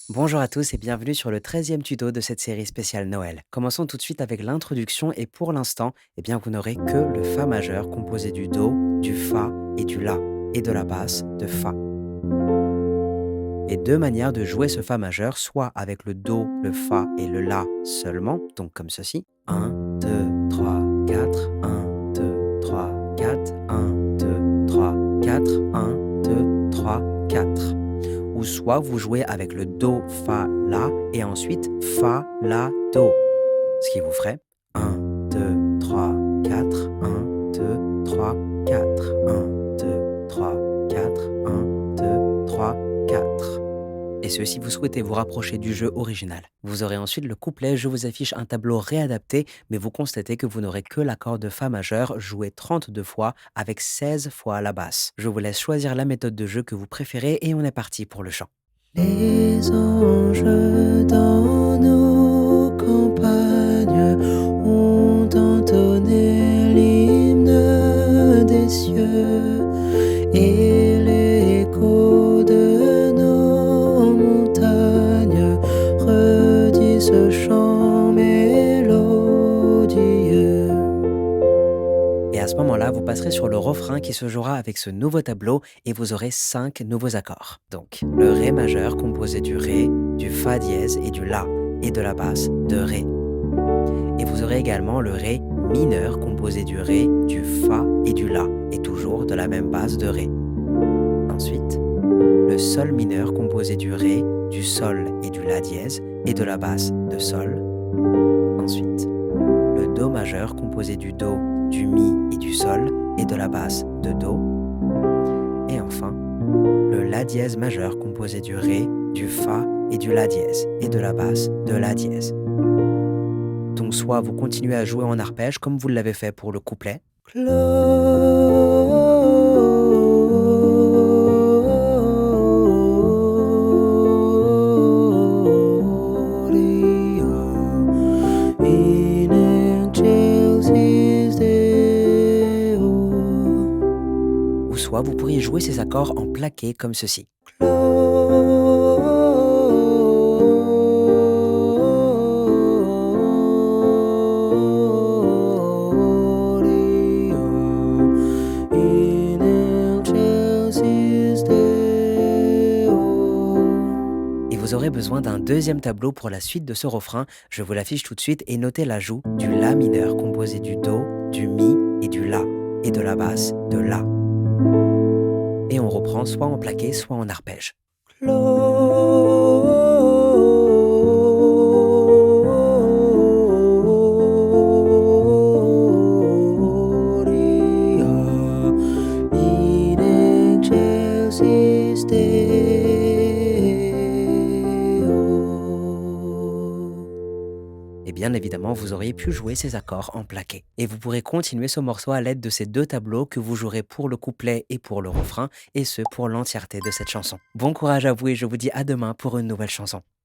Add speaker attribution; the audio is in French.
Speaker 1: Bonjour à tous et bienvenue sur le 13e tuto de cette série spéciale Noël. Commençons tout de suite avec l'introduction et pour l'instant, vous n'aurez que le Fa majeur composé du Do, du Fa et du La et de la basse de Fa. Et deux manières de jouer ce Fa majeur, soit avec le Do, le Fa et le La seulement, donc comme ceci. 1, 2, 3, 4, 1, 2, 3, 4, 1, 2, 3, 4, 1, 2, 3, 4. Ou soit vous jouez avec le Do, Fa, La et ensuite Fa, La, Do. Ce qui vous ferait 1, 2, 3, 4, 1, 2, 3, 4, 1, 2, 3, 4, 1, 2, 3, 4. Et ce si vous souhaitez vous rapprocher du jeu original. Vous aurez ensuite le couplet, je vous affiche un tableau réadapté, mais vous constatez que vous n'aurez que l'accord de Fa majeur joué 32 fois avec 16 fois la basse. Je vous laisse choisir la méthode de jeu que vous préférez et on est parti pour le chant.
Speaker 2: Les anges dans nos campagnes ont entonné l'hymne des cieux et l'écho de nos montagnes redit ce chant mélodieux.
Speaker 1: Et à ce moment-là, vous passerez sur le refrain qui se jouera avec ce nouveau tableau et vous aurez 5 nouveaux accords. Donc, le Ré majeur composé du Ré, du Fa dièse et du La et de la basse de Ré. Et vous aurez également le Ré mineur composé du Ré, du Fa et du La et toujours de la même base de Ré. Ensuite, le Sol mineur composé du Ré, du Sol et du La dièse et de la basse de Sol. Ensuite, le Do majeur composé du Do, du Mi et du Sol et de la basse de Do. Et enfin, le La dièse majeur composé du Ré, du Fa et du La dièse et de la basse de La dièse. Donc soit vous continuez à jouer en arpège comme vous l'avez fait pour le couplet,
Speaker 2: In excelsis Deo.
Speaker 1: ou soit vous pourriez jouer ces accords en plaqué comme ceci. Et vous aurez besoin d'un deuxième tableau pour la suite de ce refrain, je vous l'affiche tout de suite et notez l'ajout du La mineur composé du Do, du Mi et du La et de la basse de La. Et on reprend soit en plaqué, soit en arpège.
Speaker 2: In excelsis Deo.
Speaker 1: Et bien évidemment, vous auriez pu jouer ces accords en plaqué. Et vous pourrez continuer ce morceau à l'aide de ces deux tableaux que vous jouerez pour le couplet et pour le refrain, et ce pour l'entièreté de cette chanson. Bon courage à vous et je vous dis à demain pour une nouvelle chanson.